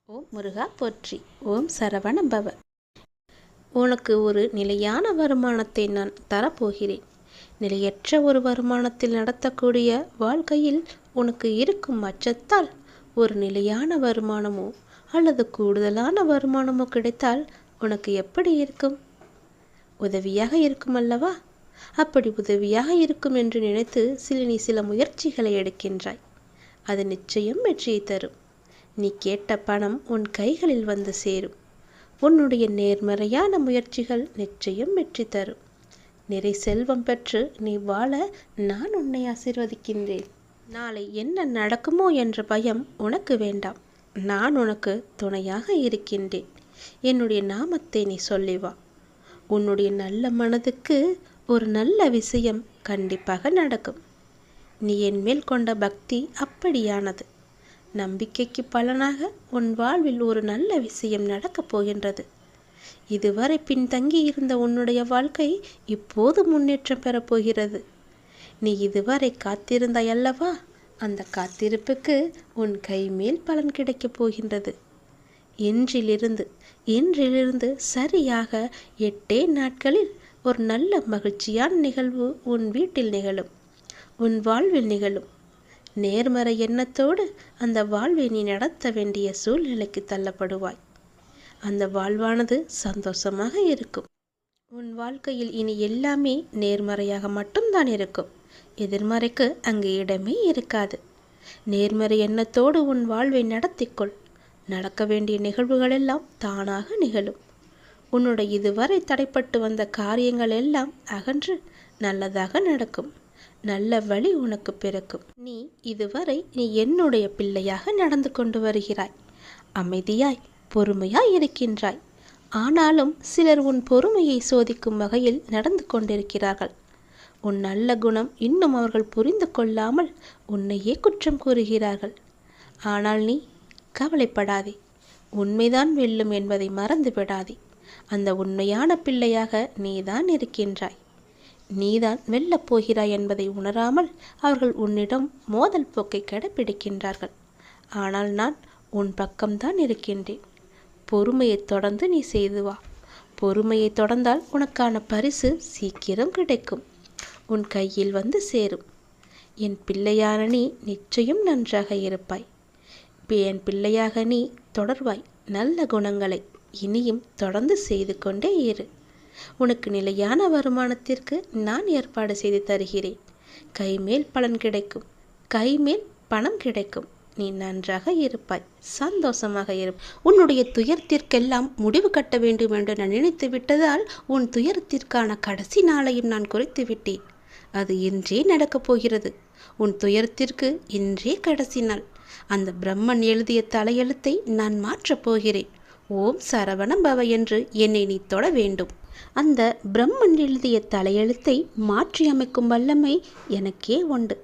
ஓம் முருகா போற்றி. ஓம் சரவண பவ. உனக்கு ஒரு நிலையான வருமானத்தை நான் தரப்போகிறேன். நிலையற்ற ஒரு வருமானத்தில் நடத்தக்கூடிய வாழ்க்கையில் உனக்கு இருக்கும் அச்சத்தால் ஒரு நிலையான வருமானமோ அல்லது கூடுதலான வருமானமோ கிடைத்தால் உனக்கு எப்படி இருக்கும்? உதவியாக இருக்கும் அல்லவா? அப்படி உதவியாக இருக்கும் என்று நினைத்து நீ சில முயற்சிகளை எடுக்கின்றாய். அது நிச்சயம் வெற்றியை தரும். நீ கேட்ட பணம் உன் கைகளில் வந்து சேரும். உன்னுடைய நேர்மறையான முயற்சிகள் நிச்சயம் வெற்றி தரும். நிறை செல்வம் பெற்று நீ வாழ நான் உன்னை ஆசீர்வதிக்கின்றேன். நாளை என்ன நடக்குமோ என்ற பயம் உனக்கு வேண்டாம். நான் உனக்கு துணையாக இருக்கின்றேன். என்னுடைய நாமத்தை நீ சொல்லி வா. உன்னுடைய நல்ல மனதுக்கு ஒரு நல்ல விஷயம் கண்டிப்பாக நடக்கும். நீ என் மேல் கொண்ட பக்தி அப்படியானது. நம்பிக்கைக்கு பலனாக உன் வாழ்வில் ஒரு நல்ல விஷயம் நடக்கப் போகின்றது. இதுவரை பின்தங்கி இருந்த உன்னுடைய வாழ்க்கை இப்போது முன்னேற்றம் பெறப்போகிறது. நீ இதுவரை காத்திருந்தாய் அல்லவா? அந்த காத்திருப்புக்கு உன் கை மேல் பலன் கிடைக்கப் போகின்றது. இன்றிலிருந்து சரியாக 8 நாட்களில் ஒரு நல்ல மகிழ்ச்சியான நிகழ்வு உன் வீட்டில் நிகழும், உன் வாழ்வில் நிகழும். நேர்மறை எண்ணத்தோடு அந்த வாழ்வை நீ நடத்த வேண்டிய சூழ்நிலைக்கு தள்ளப்படுவாய். அந்த வாழ்வானது சந்தோஷமாக இருக்கும். உன் வாழ்க்கையில் இனி எல்லாமே நேர்மறையாக மட்டும்தான் இருக்கும். எதிர்மறைக்கு அங்கு இடமே இருக்காது. நேர்மறை எண்ணத்தோடு உன் வாழ்வை நடத்திக்கொள். நடக்க வேண்டிய நிகழ்வுகள் எல்லாம் தானாக நிகழும். உன்னுடைய இதுவரை தடைப்பட்டு வந்த காரியங்கள் எல்லாம் அகன்று நல்லதாக நடக்கும். நல்ல வழி உனக்கு பிறக்கும். நீ என்னுடைய பிள்ளையாக நடந்து கொண்டு வருகிறாய். அமைதியாய் பொறுமையாய் இருக்கின்றாய். ஆனாலும் சிலர் உன் பொறுமையை சோதிக்கும் வகையில் நடந்து கொண்டிருக்கிறார்கள். உன் நல்ல குணம் இன்னும் அவர்கள் புரிந்து கொள்ளாமல் உன்னையே குற்றம் கூறுகிறார்கள். ஆனால் நீ கவலைப்படாதே. உண்மைதான் வெல்லும் என்பதை மறந்து விடாதே. அந்த உண்மையான பிள்ளையாக நீதான் இருக்கின்றாய். நீதான் வெல்லப் போகிறாய் என்பதை உணராமல் அவர்கள் உன்னிடம் மோதல் போக்கை கடைபிடிக்கின்றார்கள். ஆனால் நான் உன் பக்கம்தான் இருக்கின்றேன். பொறுமையை தொடர்ந்து நீ செய்து வா. பொறுமையை தொடர்ந்தால் உனக்கான பரிசு சீக்கிரம் கிடைக்கும். உன் கையில் வந்து சேரும். என் பிள்ளையான நீ நிச்சயம் நன்றாக இருப்பாய். என் பிள்ளையாக நீ தொடர்வாய். நல்ல குணங்களை இனியும் தொடர்ந்து செய்து கொண்டே இரு. உனக்கு நிலையான வருமானத்திற்கு நான் ஏற்பாடு செய்து தருகிறேன். கைமேல் பலன் கிடைக்கும். கைமேல் பணம் கிடைக்கும். நீ நன்றாக இருப்பாய். சந்தோஷமாக இருப்பாய். உன்னுடைய துயரத்திற்கெல்லாம் முடிவு கட்ட வேண்டும் என்று நான் நினைத்து விட்டதால் உன் துயரத்திற்கான கடைசி நாளையும் நான் குறித்து விட்டேன். அது இன்றே நடக்கப் போகிறது. உன் துயரத்திற்கு இன்றே கடைசி நாள். அந்த பிரம்மன் எழுதிய தலையெழுத்தை நான் மாற்றப் போகிறேன். ஓம் சரவண பவ என்று என்னை நீ தொட வேண்டும். அந்த பிரம்மன் எழுதிய தலையெழுத்தை மாற்றி அமைக்கும் வல்லமை எனக்கே உண்டு.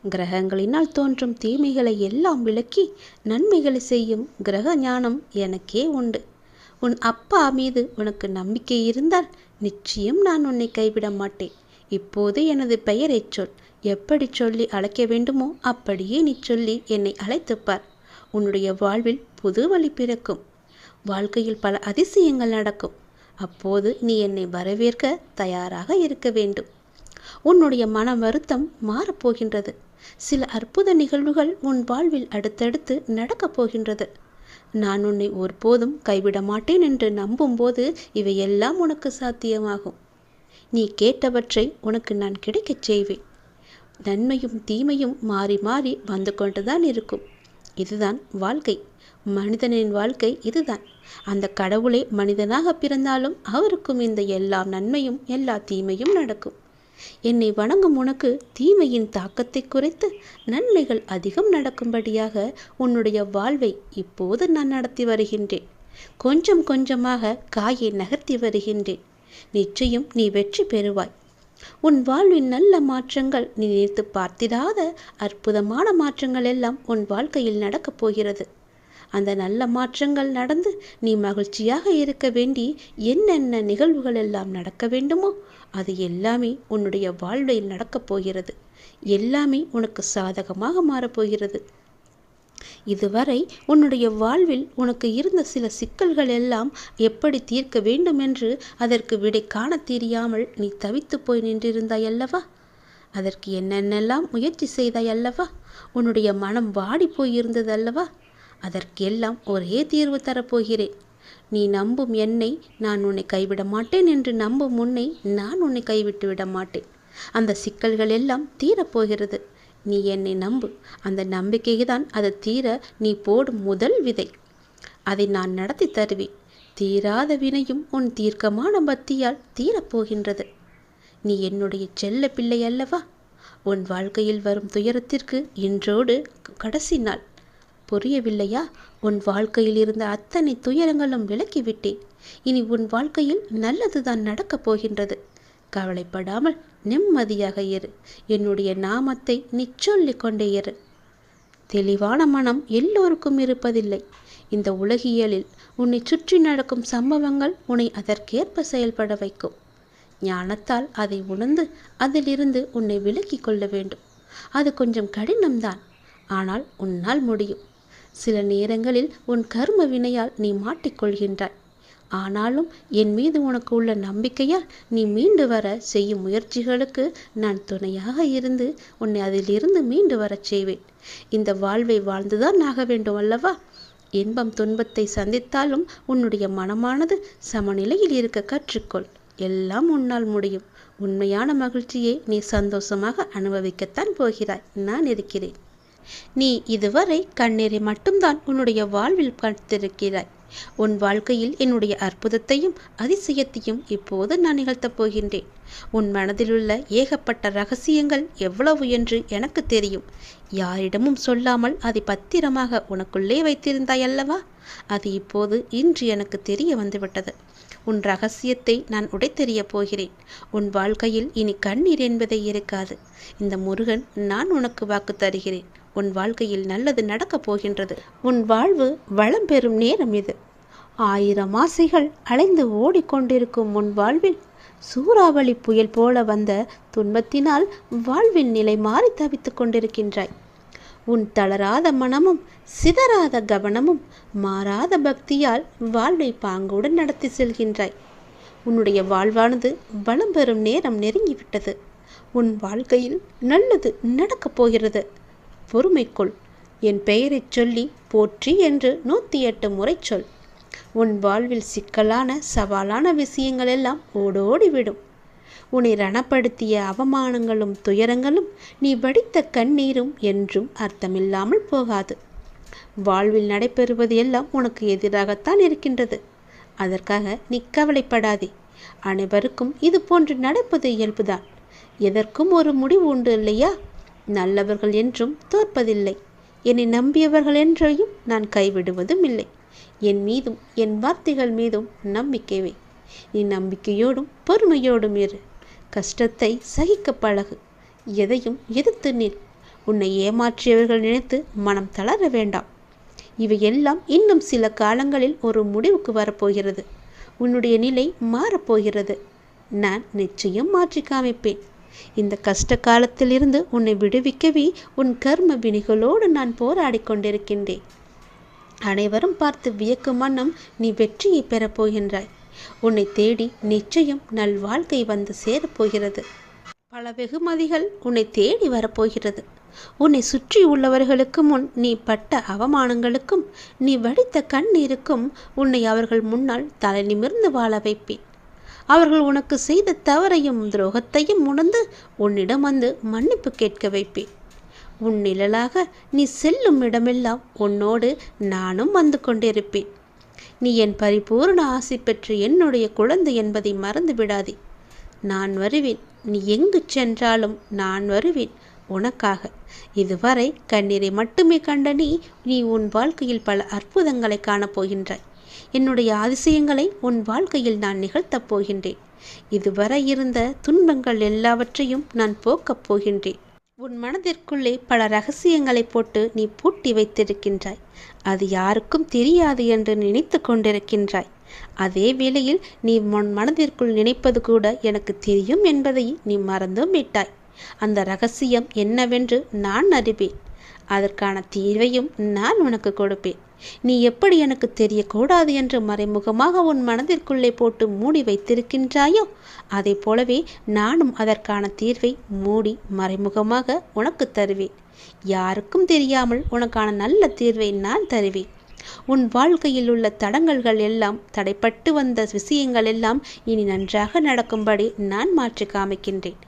கிரகங்களினால் தோன்றும் தீமைகளை எல்லாம் விலக்கி நன்மைகளை செய்யும் கிரக ஞானம் எனக்கே உண்டு. உன் அப்பா மீது உனக்கு நம்பிக்கை இருந்தால் நிச்சயம் நான் உன்னை கைவிட மாட்டேன். இப்போது எனது பெயரை சொல். எப்படி சொல்லி அழைக்க வேண்டுமோ அப்படியே நீ சொல்லி என்னை அழைத்துப்பார். உன்னுடைய வாழ்வில் புது வழி பிறக்கும். வாழ்க்கையில் பல அதிசயங்கள் நடக்கும். அப்போது நீ என்னை வரவேற்க தயாராக இருக்க வேண்டும். உன்னுடைய மன வருத்தம் மாறப்போகின்றது. சில அற்புத நிகழ்வுகள் உன் வாழ்வில் அடுத்தடுத்து நடக்கப் போகின்றது. நான் உன்னை ஒருபோதும் கைவிட மாட்டேன் என்று நம்பும்போது இவையெல்லாம் உனக்கு சாத்தியமாகும். நீ கேட்டவற்றை உனக்கு நான் கிடைக்கச் செய்வேன். நன்மையும் தீமையும் மாறி மாறி வந்து கொண்டுதான் இருக்கும். இதுதான் வாழ்க்கை. மனிதனின் வாழ்க்கை இதுதான். அந்த கடவுளே மனிதனாக பிறந்தாலும் அவருக்கும் இந்த எல்லா நன்மையும் எல்லா தீமையும் நடக்கும். என்னை வணங்கும் உனக்கு தீமையின் தாக்கத்தை குறைத்து நன்மைகள் அதிகம் நடக்கும்படியாக உன்னுடைய வாழ்வை இப்போது நான் நடத்தி வருகின்றேன். கொஞ்சம் கொஞ்சமாக காயை நகர்த்தி வருகின்றேன். நிச்சயம் நீ வெற்றி பெறுவாய். உன் வாழ்வின் நல்ல மாற்றங்கள் நீ நினைத்து பார்த்திடாத அற்புதமான மாற்றங்கள் எல்லாம் உன் வாழ்க்கையில் நடக்கப் போகிறது. அந்த நல்ல மாற்றங்கள் நடந்து நீ மகிழ்ச்சியாக இருக்க வேண்டி என்னென்ன நிகழ்வுகள் எல்லாம் நடக்க வேண்டுமோ அது எல்லாமே உன்னுடைய வாழ்வில் நடக்கப் போகிறது. எல்லாமே உனக்கு சாதகமாக மாறப்போகிறது. இதுவரை உன்னுடைய வாழ்வில் உனக்கு இருந்த சில சிக்கல்கள் எல்லாம் எப்படி தீர்க்க வேண்டும் என்று அதற்கு விடை காண தெரியாமல் நீ தவித்து போய் நின்றிருந்தாய் அல்லவா? அதற்கு என்னென்னெல்லாம் முயற்சி செய்தாய் அல்லவா? உன்னுடைய மனம் வாடி போயிருந்தது அல்லவா? அதற்கெல்லாம் ஒரே தீர்வு தரப்போகிறேன். நீ நம்பும் என்னை நான் உன்னை கைவிட மாட்டேன் என்று நம்பும் உன்னை நான் உன்னை கைவிட்டு விட மாட்டேன். அந்த சிக்கல்கள் எல்லாம் தீரப்போகிறது. நீ என்னை நம்பு. அந்த நம்பிக்கைதான் அது தீர நீ போடும் முதல் விதை. அதை நான் நடத்தி தருவேன். தீராத வினையும் உன் தீர்க்கமான பக்தியால் தீரப்போகின்றது. நீ என்னுடைய செல்ல பிள்ளை அல்லவா? உன் வாழ்க்கையில் வரும் துயரத்திற்கு இன்றோடு கடைசி நாள். புரியவில்லையா? உன் வாழ்க்கையில் இருந்த அத்தனை துயரங்களும் விலக்கிவிட்டேன். இனி உன் வாழ்க்கையில் நல்லதுதான் நடக்கப் போகின்றது. கவலைப்படாமல் நிம்மதியாக இரு. என்னுடைய நாமத்தை நீ சொல்லிக் கொண்டே இரு. தெளிவான மனம் எல்லோருக்கும் இருப்பதில்லை. இந்த உலகியலில் உன்னை சுற்றி நடக்கும் சம்பவங்கள் உன்னை அதற்கேற்ப செயல்பட வைக்கும். ஞானத்தால் அதை உணர்ந்து அதிலிருந்து உன்னை விலக்கிக் கொள்ள வேண்டும். அது கொஞ்சம் கடினம்தான், ஆனால் உன்னால் முடியும். சில நேரங்களில் உன் கர்ம வினையால் நீ மாட்டிக்கொள்கின்றாய். ஆனாலும் என் மீது உனக்கு உள்ள நம்பிக்கையால் நீ மீண்டு வர செய்யும் முயற்சிகளுக்கு நான் துணையாக இருந்து உன்னை அதிலிருந்து மீண்டு வரச் செய்வேன். இந்த வாழ்வை வாழ்ந்துதான் ஆக வேண்டும் அல்லவா? இன்பம் துன்பத்தை சந்தித்தாலும் உன்னுடைய மனமானது சமநிலையில் இருக்க கற்றுக்கொள். எல்லாம் உன்னால் முடியும். உண்மையான மகிழ்ச்சியை நீ சந்தோஷமாக அனுபவிக்கத்தான் போகிறாய். நான் இருக்கிறேன். நீ இதுவரை கண்ணீரை மட்டும்தான் உன்னுடைய வாழ்வில் பார்த்திருக்கிறாய். உன் வாழ்க்கையில் என்னுடைய அற்புதத்தையும் அதிசயத்தையும் இப்போது நான் நிகழ்த்தப் போகின்றேன். உன் மனதிலுள்ள ஏகப்பட்ட ரகசியங்கள் எவ்வளவு என்று எனக்கு தெரியும். யாரிடமும் சொல்லாமல் அதை பத்திரமாக உனக்குள்ளே வைத்திருந்தாய் அல்லவா? அது இப்போது இன்று எனக்கு தெரிய வந்துவிட்டது. உன் ரகசியத்தை நான் உடைத்தெறிய போகிறேன். உன் வாழ்க்கையில் இனி கண்ணீர் என்பதே இருக்காது. இந்த முருகன் நான் உனக்கு வாக்கு தருகிறேன். உன் வாழ்க்கையில் நல்லது நடக்கப் போகின்றது. உன் வாழ்வு வளம் பெறும் நேரம் இது. 1000 ஆசைகள் அலைந்து ஓடிக்கொண்டிருக்கும் உன் வாழ்வில் சூறாவளி புயல் போல வந்த துன்பத்தினால் வாழ்வின் நிலை மாறி தவித்துக் கொண்டிருக்கின்றாய். உன் தளராத மனமும் சிதறாத கவனமும் மாறாத பக்தியால் வாழ்வை பாங்குடன் நடத்தி செல்கின்றாய். உன்னுடைய வாழ்வானது வளம் பெறும் நேரம் நெருங்கிவிட்டது. உன் வாழ்க்கையில் நல்லது நடக்கப் போகிறது. பொறுமைக்குள். என் பெயரை சொல்லி போற்றி என்று 108 முறை சொல். உன் வாழ்வில் சிக்கலான சவாலான விஷயங்கள் எல்லாம் ஓடோடிவிடும். உன்னை ரணப்படுத்திய அவமானங்களும் துயரங்களும் நீ வடித்த கண்ணீரும் என்றும் அர்த்தமில்லாமல் போகாது. வாழ்வில் நடைபெறுவது எல்லாம் உனக்கு எதிராகத்தான் இருக்கின்றது. அதற்காக நீ கவலைப்படாதே. அனைவருக்கும் இது போன்று நடப்பது இயல்புதான். எதற்கும் ஒரு முடிவு உண்டு இல்லையா? நல்லவர்கள் என்றும் தோற்பதில்லை. என்னை நம்பியவர்கள் என்றையும் நான் கைவிடுவதும் இல்லை. என் மீதும் என் வார்த்தைகள் மீதும் நம்பிக்கை வை. நீ நம்பிக்கையோடும் பொறுமையோடும் இரு. கஷ்டத்தை சகிக்க பழகு. எதையும் எதிர்த்து நில். உன்னை ஏமாற்றியவர்கள் நினைத்து மனம் தளர வேண்டாம். இவையெல்லாம் இன்னும் சில காலங்களில் ஒரு முடிவுக்கு வரப்போகிறது. உன்னுடைய நிலை மாறப்போகிறது. நான் நிச்சயம் மாற்றி காமிப்பேன். இந்த கஷ்ட காலத்திலிருந்து உன்னை விடுவிக்கவே உன் கர்ம வினைகளோடு நான் போராடி கொண்டிருக்கின்றேன். அனைவரும் பார்த்து வியக்கும் வண்ணம் நீ வெற்றியை பெறப்போகின்றாய். உன்னை தேடி நிச்சயம் நல்வாழ்க்கை வந்து சேரப்போகிறது. பல வெகுமதிகள் உன்னை தேடி வரப்போகிறது. உன்னை சுற்றி உள்ளவர்களுக்கு முன் நீ பட்ட அவமானங்களுக்கும் நீ வடித்த கண்ணீருக்கும் உன்னை அவர்கள் முன்னால் தலை நிமிர்ந்து வாழ வைப்பேன். அவர்கள் உனக்கு செய்த தவறையும் துரோகத்தையும் உணர்ந்து உன்னிடம் வந்து மன்னிப்பு கேட்க வைப்பேன். உன் நிழலாக நீ செல்லும் இடமெல்லாம் உன்னோடு நானும் வந்து கொண்டிருப்பேன். நீ என் பரிபூர்ண ஆசை பெற்று என்னுடைய குழந்தை என்பதை மறந்து விடாதே. நான் வருவேன். நீ எங்கு சென்றாலும் நான் வருவேன் உனக்காக. இதுவரை கண்ணீரை மட்டுமே கண்ட நீ உன் வாழ்க்கையில் பல அற்புதங்களை காணப்போகின்றாய். என்னுடைய அதிசயங்களை உன் வாழ்க்கையில் நான் நிகழ்த்தப் போகின்றேன். இதுவரை இருந்த துன்பங்கள் எல்லாவற்றையும் நான் போக்கப் போகின்றேன். உன் மனதிற்குள்ளே பல ரகசியங்களை போட்டு நீ பூட்டி வைத்திருக்கின்றாய். அது யாருக்கும் தெரியாது என்று நினைத்து கொண்டிருக்கின்றாய். அதே வேளையில் நீ உன் மனதிற்குள் நினைப்பது கூட எனக்கு தெரியும் என்பதை நீ மறந்தும் விட்டாய். அந்த ரகசியம் என்னவென்று நான் அறிவேன். அதற்கான தீர்வையும் நான் உனக்கு கொடுப்பேன். நீ எப்படி எனக்கு தெரியக்கூடாது என்று மறைமுகமாக உன் மனதிற்குள்ளே போட்டு மூடி வைத்திருக்கின்றாயோ, அதை போலவே நானும் அதற்கான தீர்வை மூடி மறைமுகமாக உனக்கு தருவேன். யாருக்கும் தெரியாமல் உனக்கான நல்ல தீர்வை நான் தருவேன். உன் வாழ்க்கையில் உள்ள தடங்கல்கள் எல்லாம், தடைப்பட்டு வந்த விஷயங்கள் எல்லாம் இனி நன்றாக நடக்கும்படி நான் மாற்றி காமிக்கின்றேன்.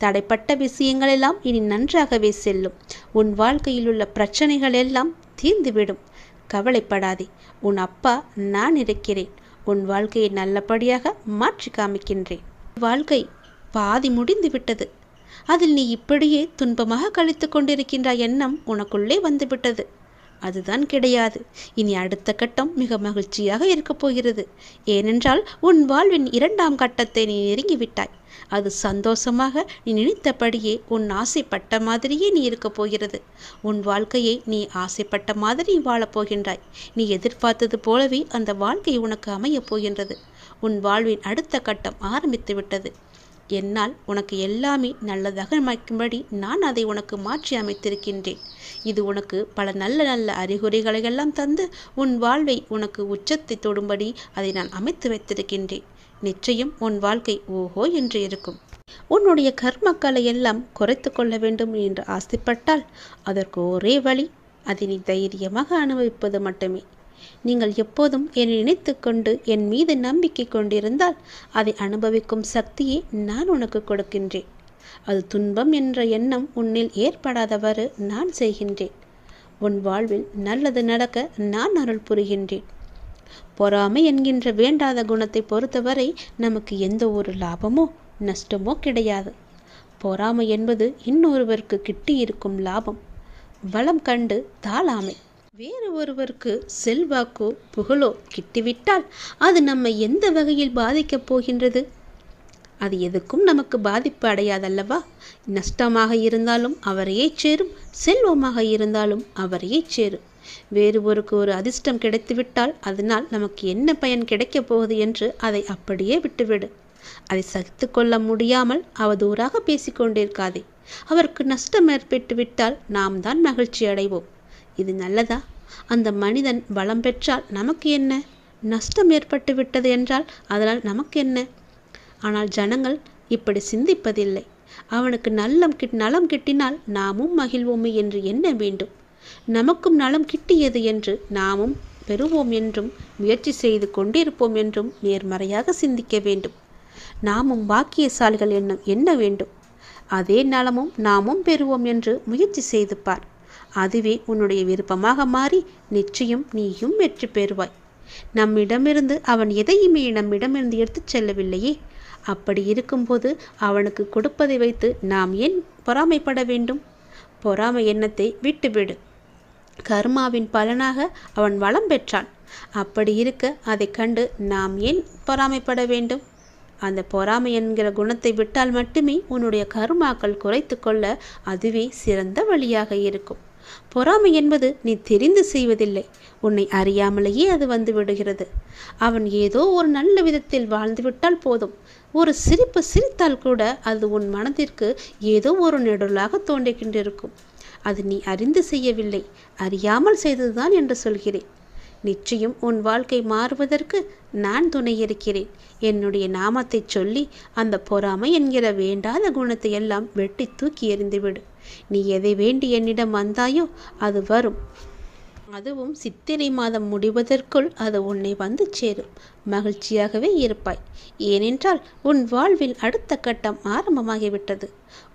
தடைப்பட்ட விஷயங்கள் எல்லாம் இனி நன்றாகவே செல்லும். உன் வாழ்க்கையில் உள்ள பிரச்சனைகள் எல்லாம் தீர்ந்துவிடும். கவலைப்படாதே, உன் அப்பா நான் இருக்கிறேன். உன் வாழ்க்கையை நல்லபடியாக மாற்றி காமிக்கின்றேன். வாழ்க்கை பாதி முடிந்து விட்டது. அதில் நீ இப்படியே துன்பமாக கழித்து கொண்டிருக்கின்ற எண்ணம் உனக்குள்ளே வந்துவிட்டது. அதுதான் கிடையாது. இனி அடுத்த கட்டம் மிக மகிழ்ச்சியாக இருக்கப் போகிறது. ஏனென்றால் உன் வாழ்வின் 2ஆம் கட்டத்தை நீ நெருங்கிவிட்டாய். அது சந்தோஷமாக நீ நினைத்தபடியே உன் ஆசைப்பட்ட மாதிரியே நீ இருக்கப் போகிறது. உன் வாழ்க்கையை நீ ஆசைப்பட்ட மாதிரி வாழப்போகின்றாய். நீ எதிர்பார்த்தது போலவே அந்த வாழ்க்கை உனக்கு அமையப் போகின்றது. உன் வாழ்வின் அடுத்த கட்டம் ஆரம்பித்து விட்டது. என்னால் உனக்கு எல்லாமே நல்லதாக அமைக்கும்படி நான் அதை உனக்கு மாற்றி அமைத்திருக்கின்றேன். இது உனக்கு பல நல்ல நல்ல அறிகுறிகளை எல்லாம் தந்து உன் வாழ்வை உனக்கு உச்சத்தை தொடும்படி அதை நான் அமைத்து வைத்திருக்கின்றேன். நிச்சயம் உன் வாழ்க்கை ஓஹோ என்று இருக்கும். உன்னுடைய கர்மக்களை எல்லாம் குறைத்து கொள்ள வேண்டும் என்று ஆசைப்பட்டால் அதற்கு ஒரே வழி, அதை நீ தைரியமாக அனுபவிப்பது மட்டுமே. நீங்கள் எப்போதும் என்னை நினைத்து கொண்டு என் மீது நம்பிக்கை கொண்டிருந்தால் அதை அனுபவிக்கும் சக்தியை நான் உனக்கு கொடுக்கின்றேன். அது துன்பம் என்ற எண்ணம் உன்னில் ஏற்படாதவாறு நான் செய்கின்றேன். உன் வாழ்வில் நல்லது நடக்க நான் அருள் புரிகின்றேன். பொறாமை என்கின்ற வேண்டாத குணத்தை பொறுத்தவரை நமக்கு எந்த ஒரு லாபமோ நஷ்டமோ கிடையாது. பொறாமை என்பது இன்னொருவருக்கு கிட்டியிருக்கும் லாபம். வளம் கண்டு தாளாமை. வேறு ஒருவருக்கு செல்வாக்கோ புகழோ கிட்டிவிட்டால் அது நம்மை எந்த வகையில் பாதிக்கப் போகின்றது? அது எதுக்கும் நமக்கு பாதிப்பு அடையாதல்லவா? நஷ்டமாக இருந்தாலும் அவரையே சேரும், செல்வமாக இருந்தாலும் அவரையே சேரும். வேறு ஒரு அதிர்ஷ்டம் கிடைத்துவிட்டால் அதனால் நமக்கு என்ன பயன் கிடைக்கப் போகுது என்று அதை அப்படியே விட்டுவிடு. அதை சகித்து கொள்ள முடியாமல் அவதூறாக பேசிக்கொண்டிருக்காதே. அவருக்கு நஷ்டம் ஏற்பட்டு விட்டால் நாம் தான் மகிழ்ச்சி அடைவோம். இது நல்லதா? அந்த மனிதன் பலம் பெற்றால் நமக்கு என்ன? நஷ்டம் ஏற்பட்டு விட்டது என்றால் அதனால் நமக்கு என்ன? ஆனால் ஜனங்கள் இப்படி சிந்திப்பதில்லை. அவனுக்கு நலம் கிட்டினால் நாமும் மகிழ்வோமே என்று எண்ண வேண்டும். நமக்கும் நலம் கிட்டியது என்று நாமும் பெறுவோம் என்றும் முயற்சி செய்து கொண்டிருப்போம் என்றும் நேர்மறையாக சிந்திக்க வேண்டும். நாமும் பாக்கியசாலிகள் எண்ண வேண்டும். அதே நலமும் நாமும் பெறுவோம் என்று முயற்சி செய்து பார். அதுவே உன்னுடைய விருப்பமாக மாறி நிச்சயம் நீயும் வெற்றி பெறுவாய். நம்மிடமிருந்து அவன் எதையுமே நம்மிடமிருந்து எடுத்துச் செல்லவில்லையே. அப்படி இருக்கும்போது அவனுக்கு கொடுப்பதை வைத்து நாம் ஏன் பொறாமைப்பட வேண்டும்? பொறாமை எண்ணத்தை விட்டுவிடு. கர்மாவின் பலனாக அவன் வளம் பெற்றான். அப்படி இருக்க அதை கண்டு நாம் ஏன் பொறாமைப்பட வேண்டும்? அந்த பொறாமை என்கிற குணத்தை விட்டால் மட்டுமே உன்னுடைய கர்மாக்கள் குறைத்து கொள்ள அதுவே சிறந்த வழியாக இருக்கும். பொறாமை என்பது நீ தெரிந்து செய்வதில்லை, உன்னை அறியாமலேயே அது வந்து விடுகிறது. அவன் ஏதோ ஒரு நல்ல விதத்தில் வாழ்ந்துவிட்டால் போதும். ஒரு சிரிப்பு சிரித்தால் கூட அது உன் மனதிற்கு ஏதோ ஒரு நெடுலாக தோன்றிக்கொண்டிருக்கும். அது நீ அறிந்து செய்யவில்லை, அறியாமல் செய்ததுதான் என்று சொல்கிறேன். நிச்சயம் உன் வாழ்க்கை மாறுவதற்கு நான் துணை இருக்கிறேன். என்னுடைய நாமத்தை சொல்லி அந்த பொறாமை என்கிற வேண்டாத குணத்தை எல்லாம் வெட்டி தூக்கி எறிந்துவிடு. நீ எதை வேண்டி என்னிடம் வந்தாயோ அது வரும். அதுவும் சித்திரை மாதம் முடிவதற்குள் அது உன்னை வந்து சேரும். மகிழ்ச்சியாகவே இருப்பாய். ஏனென்றால் உன் வாழ்வில் அடுத்த கட்டம் ஆரம்பமாகிவிட்டது.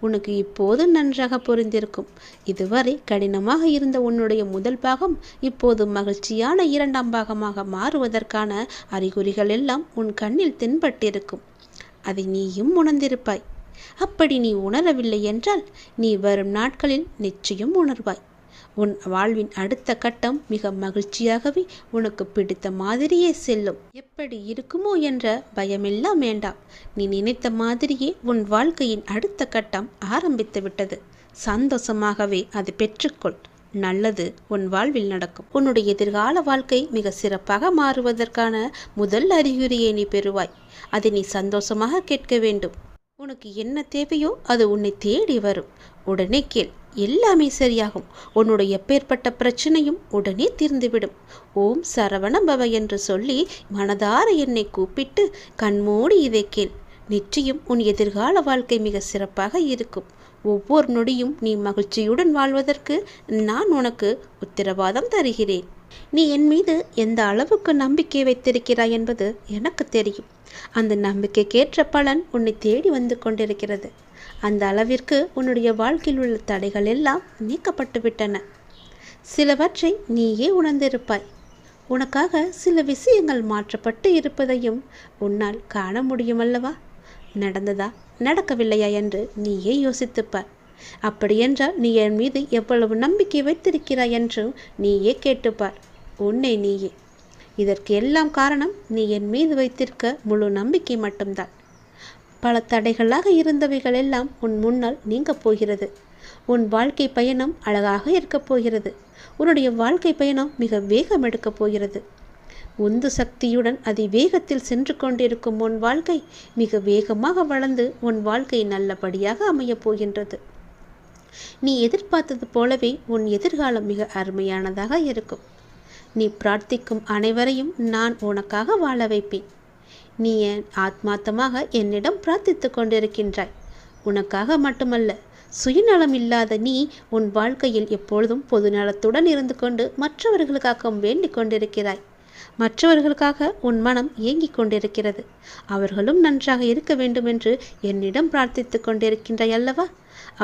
உனக்கு இப்போது நன்றாக புரிந்திருக்கும். இதுவரை கடினமாக இருந்த உன்னுடைய முதல் பாகம் இப்போது மகிழ்ச்சியான 2ஆம் பாகமாக மாறுவதற்கான அறிகுறிகள் எல்லாம் உன் கண்ணில் தென்பட்டிருக்கும். அதை நீயும் உணர்ந்திருப்பாய். அப்படி நீ உணரவில்லை என்றால் நீ வரும் நாட்களில் நிச்சயம் உணர்வாய். உன் வாழ்வின் அடுத்த கட்டம் மிக மகிழ்ச்சியாகவே உனக்கு பிடித்த மாதிரியே செல்லும். எப்படி இருக்குமோ என்ற பயமெல்லாம் வேண்டாம். நீ நினைத்த மாதிரியே உன் வாழ்க்கையின் அடுத்த கட்டம் ஆரம்பித்து விட்டது. சந்தோஷமாகவே அதை பெற்றுக்கொள். நல்லது உன் வாழ்வில் நடக்கும். உன்னுடைய எதிர்கால வாழ்க்கை மிக சிறப்பாக மாறுவதற்கான முதல் அறிகுறியை நீ பெறுவாய். அதை நீ சந்தோஷமாக கேட்க வேண்டும். உனக்கு என்ன தேவையோ அது உன்னை தேடி வரும். உடனே கேள். எல்லாமே சரியாகும். உன்னுடைய எப்பேற்பட்ட பிரச்சனையும் உடனே தீர்ந்துவிடும். ஓம் சரவண பவ என்று சொல்லி மனதார என்னை கூப்பிட்டு கண்மூடி இதை கேள். நிச்சயம் உன் எதிர்கால வாழ்க்கை மிக சிறப்பாக இருக்கும். ஒவ்வொரு நொடியும் நீ மகிழ்ச்சியுடன் வாழ்வதற்கு நான் உனக்கு உத்தரவாதம் தருகிறேன். நீ என் மீது எந்த அளவுக்கு நம்பிக்கை வைத்திருக்கிறாய் என்பது எனக்கு தெரியும். அந்த நம்பிக்கைக்கேற்ற பலன் உன்னை தேடி வந்து கொண்டிருக்கிறது. அந்த அளவிற்கு உன்னுடைய வாழ்க்கையில் உள்ள தடைகள் எல்லாம் நீக்கப்பட்டு விட்டன. சிலவற்றை நீயே உணர்ந்திருப்பாய். உனக்காக சில விஷயங்கள் மாற்றப்பட்டு இருப்பதையும் உன்னால் காண முடியுமல்லவா? நடந்ததா நடக்கவில்லையா என்று நீயே யோசித்துப்பார். அப்படியென்றால் நீ என் மீது எவ்வளவு நம்பிக்கை வைத்திருக்கிறாய் என்றும் நீயே கேட்டுப்பார். உன்னை நீயே. இதற்கு எல்லாம் காரணம் நீ என் மீது வைத்திருக்க முழு நம்பிக்கை மட்டும்தான். பல தடைகளாக இருந்தவைகள் எல்லாம் உன் முன்னால் நீங்கப் போகிறது. உன் வாழ்க்கை பயணம் அழகாக இருக்கப் போகிறது. உன்னுடைய வாழ்க்கை பயணம் மிக வேகம் எடுக்கப் போகிறது. உந்து சக்தியுடன் அதிவேகத்தில் சென்று கொண்டிருக்கும் உன் வாழ்க்கை மிக வேகமாக வளர்ந்து உன் வாழ்க்கை நல்லபடியாக அமையப் போகின்றது. நீ எதிர்பார்த்தது போலவே உன் எதிர்காலம் மிக அருமையானதாக இருக்கும். நீ பிரார்த்திக்கும் அனைவரையும் நான் உனக்காக வாழ வைப்பேன். நீ என் ஆத்மார்த்தமாக என்னிடம் பிரார்த்தித்து கொண்டிருக்கின்றாய். உனக்காக மட்டுமல்ல, சுயநலம் இல்லாத நீ உன் வாழ்க்கையில் எப்பொழுதும் பொதுநலத்துடன் இருந்து கொண்டு மற்றவர்களுக்காக வேண்டிக் கொண்டிருக்கிறாய். மற்றவர்களுக்காக உன் மனம் ஏங்கிக் கொண்டிருக்கிறது. அவர்களும் நன்றாக இருக்க வேண்டும் என்று என்னிடம் பிரார்த்தித்து கொண்டிருக்கின்றாய் அல்லவா?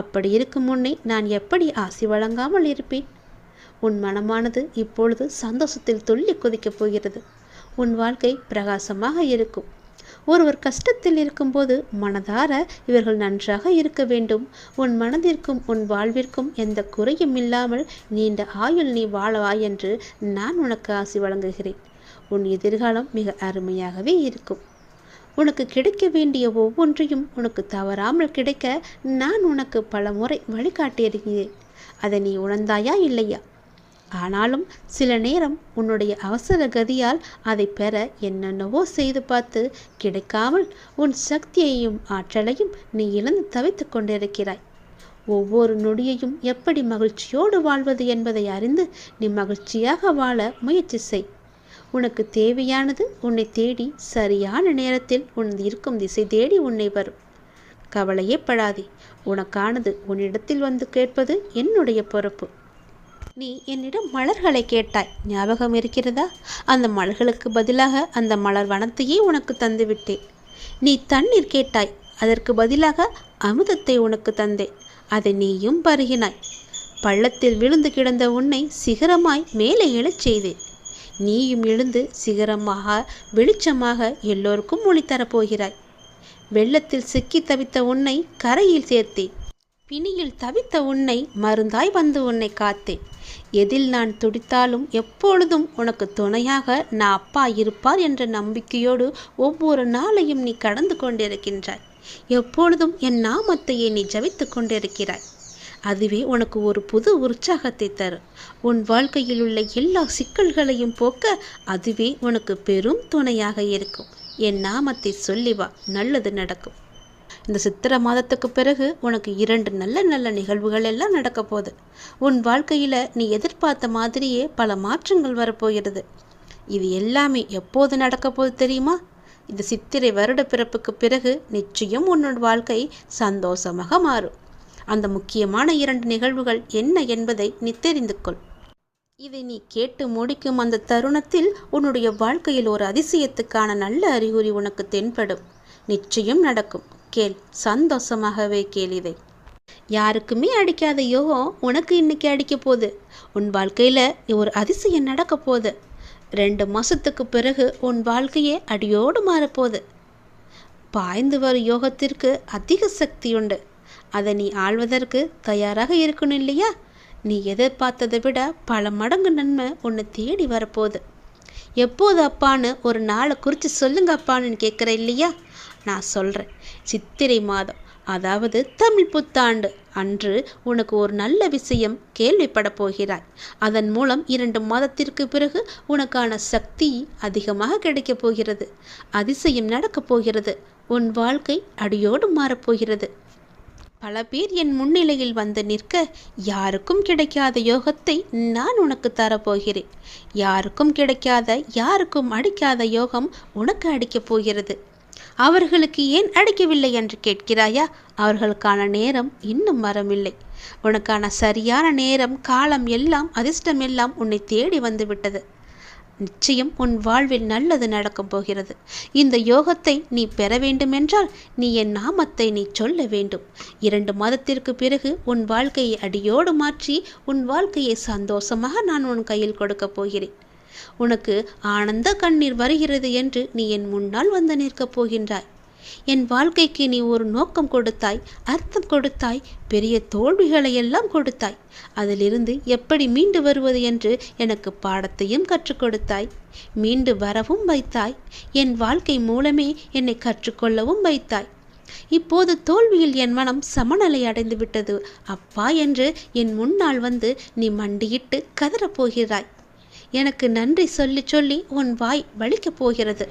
அப்படி இருக்கும் முன்னே நான் எப்படி ஆசி வழங்காமல் இருப்பேன்? உன் மனமானது இப்பொழுது சந்தோஷத்தில் துள்ளி குதிக்கப் போகிறது. உன் வாழ்க்கை பிரகாசமாக இருக்கும். ஒருவர் கஷ்டத்தில் இருக்கும்போது மனதார இவர்கள் நன்றாக இருக்க வேண்டும், உன் மனதிற்கும் உன் வாழ்விற்கும் எந்த குறையும் இல்லாமல் நீண்ட ஆயுள் நீ வாழவாய் என்று நான் உனக்கு ஆசி வழங்குகிறேன். உன் எதிர்காலம் மிக அருமையாகவே இருக்கும். உனக்கு கிடைக்க வேண்டிய ஒவ்வொன்றையும் உனக்கு தவறாமல் கிடைக்க நான் உனக்கு பல முறை வழிகாட்டியிருக்கிறேன். அதை நீ உணர்ந்தாயா இல்லையா? ஆனாலும் சில நேரம் உன்னுடைய அவசர கதியால் அதை பெற என்னென்னவோ செய்து பார்த்து கிடைக்காமல் உன் சக்தியையும் ஆற்றலையும் நீ இழந்து தவித்து கொண்டிருக்கிறாய். ஒவ்வொரு நொடியையும் எப்படி மகிழ்ச்சியோடு வாழ்வது என்பதை அறிந்து நீ மகிழ்ச்சியாக வாழ முயற்சி செய். உனக்கு தேவையானது உன்னை தேடி சரியான நேரத்தில் உன் இருக்கும் திசை தேடி உன்னை வரும். கவலையே படாதே. உனக்கானது உன்னிடத்தில் வந்து கேட்பது என்னுடைய பொறுப்பு. நீ என்னிடம் மலர்களை கேட்டாய், ஞாபகம் இருக்கிறதா? அந்த மலர்களுக்கு பதிலாக அந்த மலர் வனத்தையே உனக்கு தந்துவிட்டேன். நீ தண்ணீர் கேட்டாய், அதற்கு பதிலாக அமுதத்தை உனக்கு தந்தேன். அதை நீயும் பருகினாய். பள்ளத்தில் விழுந்து கிடந்த உன்னை சிகரமாய் மேலே எழச் செய்தேன். நீயும் எழுந்து சிகரமாக வெளிச்சமாக எல்லோருக்கும் ஒளி தரப்போகிறாய். வெள்ளத்தில் சிக்கி தவித்த உன்னை கரையில் சேர்த்தேன். பிணியில் தவித்த உன்னை மருந்தாய் வந்து உன்னை காத்தேன். எதில் நான் துடித்தாலும் எப்பொழுதும் உனக்கு துணையாக நான் அப்பா இருப்பார் என்ற நம்பிக்கையோடு ஒவ்வொரு நாளையும் நீ கடந்து கொண்டிருக்கின்றாய். எப்பொழுதும் என் நாமத்தையே நீ ஜபித்து கொண்டிருக்கிறாய். அதுவே உனக்கு ஒரு புது உற்சாகத்தை தரும். உன் வாழ்க்கையில் உள்ள எல்லா சிக்கல்களையும் போக்க அதுவே உனக்கு பெரும் துணையாக இருக்கும். என் நாமத்தை சொல்லி வா, நல்லது நடக்கும். இந்த சித்திரை மாதத்துக்கு பிறகு உனக்கு 2 நல்ல நல்ல நிகழ்வுகள் எல்லாம் நடக்க போகுது. உன் வாழ்க்கையில் நீ எதிர்பார்த்த மாதிரியே பல மாற்றங்கள் வரப்போகிறது. இது எல்லாமே எப்போது நடக்க போகுது தெரியுமா? இந்த சித்திரை வருட பிறப்புக்கு பிறகு நிச்சயம் உன்னோட வாழ்க்கை சந்தோஷமாக மாறும். அந்த முக்கியமான 2 நிகழ்வுகள் என்ன என்பதை நீ தெரிந்து கொள். இதை நீ கேட்டு முடிக்கும் அந்த தருணத்தில் உன்னுடைய வாழ்க்கையில் ஒரு அதிசயத்துக்கான நல்ல அறிகுறி உனக்கு தென்படும். நிச்சயம் நடக்கும். கேள், சந்தோஷமாகவே கேள். இதை யாருக்குமே அடிக்காத யோகம் உனக்கு இன்னைக்கு அடிக்க போகுது. உன் வாழ்க்கையில் ஒரு அதிசயம் நடக்க போகுது. 2 மாதத்துக்கு பிறகு உன் வாழ்க்கையே அடியோடு மாறப்போகுது. பாய்ந்து வரும் யோகத்திற்கு அதிக சக்தி உண்டு. அதை நீ ஆள்வதற்கு தயாராக இருக்கணும் இல்லையா? நீ எதிர்பார்த்ததை விட பல மடங்கு நன்மை உன்னை தேடி வரப்போகுது. எப்போது அப்பான்னு ஒரு நாளை குறித்து சொல்லுங்க அப்பான்னு கேட்குற இல்லையா? நான் சொல்கிறேன். சித்திரை மாதம், அதாவது தமிழ் புத்தாண்டு அன்று உனக்கு ஒரு நல்ல விஷயம் கேள்விப்பட போகிறாய். அதன் மூலம் 2 மாதத்திற்கு பிறகு உனக்கான சக்தி அதிகமாக கிடைக்கப் போகிறது. அதிசயம் நடக்கப் போகிறது. உன் வாழ்க்கை அடியோடு மாறப்போகிறது. பல பேர் என் முன்னிலையில் வந்து நிற்க, யாருக்கும் கிடைக்காத யோகத்தை நான் உனக்கு தரப்போகிறேன். யாருக்கும் கிடைக்காத, யாருக்கும் அடிக்காத யோகம் உனக்கு அடிக்கப் போகிறது. அவர்களுக்கு ஏன் அடிக்கவில்லை என்று கேட்கிறாயா? அவர்களுக்கான நேரம் இன்னும் வரவில்லை. உனக்கான சரியான நேரம், காலம் எல்லாம், அதிர்ஷ்டம் எல்லாம் உன்னை தேடி வந்து விட்டது. நிச்சயம் உன் வாழ்வில் நல்லது நடக்கப் போகிறது. இந்த யோகத்தை நீ பெற வேண்டுமென்றால் நீ என் நாமத்தை நீ சொல்ல வேண்டும். 2 மாதத்திற்கு பிறகு உன் வாழ்க்கையை அடியோடு மாற்றி உன் வாழ்க்கையை சந்தோஷமாக நான் உன் கையில் கொடுக்கப் போகிறேன். உனக்கு ஆனந்த கண்ணீர் வருகிறது என்று நீ என் முன்னால் வந்து நிற்கப் போகின்றாய். என் வாழ்க்கைக்கு நீ ஒரு நோக்கம் கொடுத்தாய், அர்த்தம் கொடுத்தாய், பெரிய தோல்விகளை எல்லாம் கொடுத்தாய். அதிலிருந்து எப்படி மீண்டு வருவது என்று எனக்கு பாடத்தையும் கற்றுக் கொடுத்தாய். மீண்டு வரவும் வைத்தாய். என் வாழ்க்கை மூலமே என்னை கற்றுக்கொள்ளவும் வைத்தாய். இப்போது தோல்வியில் என் மனம் சமநிலை அடைந்து விட்டது அப்பா என்று என் முன்னால் வந்து நீ மண்டியிட்டு கதறப்போகிறாய். எனக்கு நன்றி சொல்லி சொல்லி உன் வாய் வலிக்கப் போகிறது.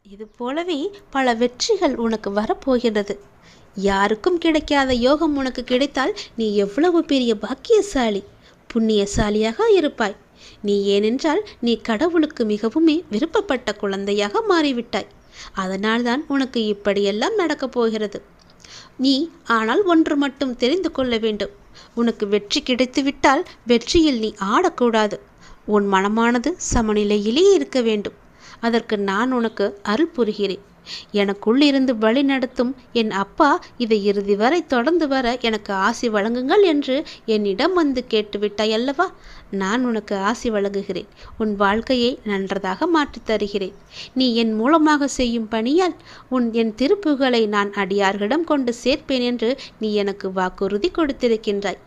இது போலவே பல வெற்றிகள் உனக்கு வரப்போகிறது. யாருக்கும் கிடைக்காத யோகம் உனக்கு கிடைத்தால் நீ எவ்வளவு பெரிய பாக்கியசாலி, புண்ணியசாலியாக இருப்பாய். நீ ஏனென்றால் நீ கடவுளுக்கு மிகவுமே விருப்பப்பட்ட குழந்தையாக மாறிவிட்டாய். அதனால்தான் உனக்கு இப்படியெல்லாம் நடக்கப் போகிறது. நீ ஆனால் ஒன்று மட்டும் தெரிந்து கொள்ள வேண்டும். உனக்கு வெற்றி கிடைத்துவிட்டால் வெற்றியில் நீ ஆடக்கூடாது. உன் மனமானது சமநிலையிலே இருக்க வேண்டும். அதற்கு நான் உனக்கு அருள் புரிகிறேன். எனக்குள்ளிருந்து வழி நடத்தும் என் அப்பா இதை இறுதி வரை தொடர்ந்து வர எனக்கு ஆசி வழங்குங்கள் என்று என்னிடம் வந்து கேட்டுவிட்டாய் அல்லவா? நான் உனக்கு ஆசி வழங்குகிறேன். உன் வாழ்க்கையை நன்றதாக மாற்றித் தருகிறேன். நீ என் மூலமாக செய்யும் பணியால் என் திருப்புகளை நான் அடியார்களிடம் கொண்டு சேர்ப்பேன் என்று நீ எனக்கு வாக்குறுதி கொடுத்திருக்கின்றாய்.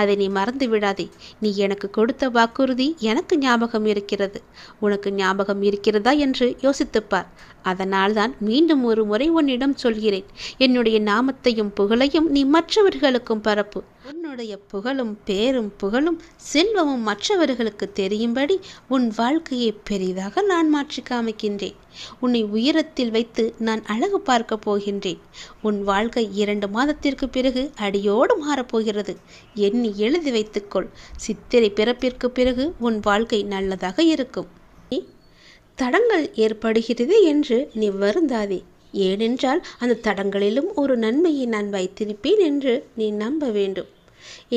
அதை நீ மறந்து விடாதே. நீ எனக்கு கொடுத்த வாக்குறுதி எனக்கு ஞாபகம் இருக்கிறது. உனக்கு ஞாபகம் இருக்கிறதா என்று யோசித்துப்பார். அதனால்தான் மீண்டும் ஒரு முறை உன்னிடம் சொல்கிறேன். என்னுடைய நாமத்தையும் புகழையும் நீ மற்றவர்களுக்கும் பரப்பு. உன்னுடைய புகழும் பேரும் புகழும் செல்வமும் மற்றவர்களுக்கு தெரியும்படி உன் வாழ்க்கையை பெரிதாக நான் மாற்றி காமிக்கின்றேன். உன்னை உயரத்தில் வைத்து நான் அழகு பார்க்க போகின்றேன். உன் வாழ்க்கை 2 மாதத்திற்கு பிறகு அடியோடு மாறப்போகிறது. எண்ணி எழுதி வைத்துக்கொள். சித்திரை பிறப்பிற்கு பிறகு உன் வாழ்க்கை நல்லதாக இருக்கும். தடங்கள் ஏற்படுகிறது என்று நீ வருந்தாதே. ஏனென்றால் அந்த தடங்களிலும் ஒரு நன்மையை நான் வைத்திருப்பேன் என்று நீ நம்ப வேண்டும்.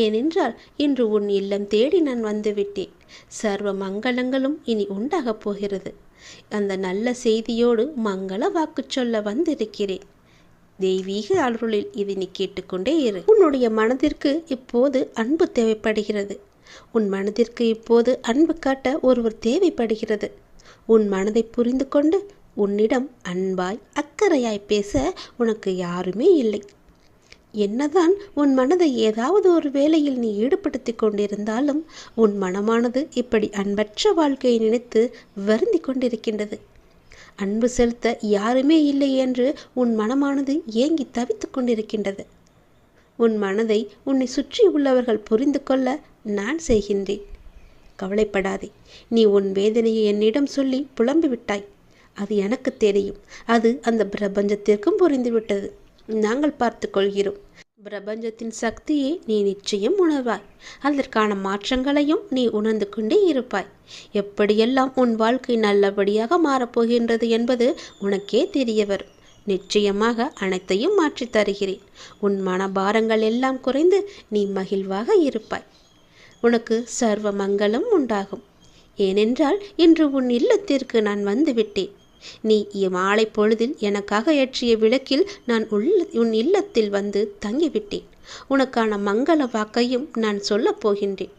ஏனென்றால் இன்று உன் இல்லம் தேடி நான் வந்துவிட்டேன். சர்வ மங்களங்களும் இனி உண்டாகப் போகிறது. அந்த நல்ல செய்தியோடு மங்கள வாக்கு சொல்ல வந்திருக்கிறேன். தெய்வீக அருளில் இதை நீ கேட்டுக்கொண்டே இரு. உன்னுடைய மனதிற்கு இப்போது அன்பு தேவைப்படுகிறது. உன் மனதிற்கு இப்போது அன்பு காட்ட ஒருவர் தேவைப்படுகிறது. உன் மனதை புரிந்து கொண்டு உன்னிடம் அன்பாய் அக்கறையாய் பேச உனக்கு யாருமே இல்லை. என்னதான் உன் மனதை ஏதாவது ஒரு வேளையில் நீ ஈடுபடுத்தி கொண்டிருந்தாலும் உன் மனமானது இப்படி அன்பற்ற வாழ்க்கையை நினைத்து வருந்தி கொண்டிருக்கின்றது. அன்பு செலுத்த யாருமே இல்லை என்று உன் மனமானது ஏங்கி தவித்து கொண்டிருக்கின்றது. உன் மனதை உன்னை சுற்றி உள்ளவர்கள் புரிந்து கொள்ள நான் செய்கின்றேன். கவலைப்படாதே. நீ உன் வேதனையை என்னிடம் சொல்லி புலம்பிவிட்டாய். அது எனக்கு தெரியும். அது அந்த பிரபஞ்சத்திற்கும் புரிந்துவிட்டது. நாங்கள் பார்த்து கொள்கிறோம். பிரபஞ்சத்தின் சக்தியை நீ நிச்சயம் உணர்வாய். அதற்கான மாற்றங்களையும் நீ உணர்ந்து கொண்டே இருப்பாய். எப்படியெல்லாம் உன் வாழ்க்கை நல்லபடியாக மாறப்போகின்றது என்பது உனக்கே தெரிய வரும். நிச்சயமாக அனைத்தையும் மாற்றி தருகிறேன். உன் மனபாரங்கள் எல்லாம் குறைந்து நீ மகிழ்வாக இருப்பாய். உனக்கு சர்வ மங்களம் உண்டாகும். ஏனென்றால் இன்று உன் இல்லத்திற்கு நான் வந்துவிட்டேன். நீ மாலை பொழுதில் எனக்காக ஏற்றிய விளக்கில் நான் உன் இல்லத்தில் வந்து தங்கிவிட்டேன். உனக்கான மங்கள வாக்கையும் நான் சொல்லப் போகின்றேன்.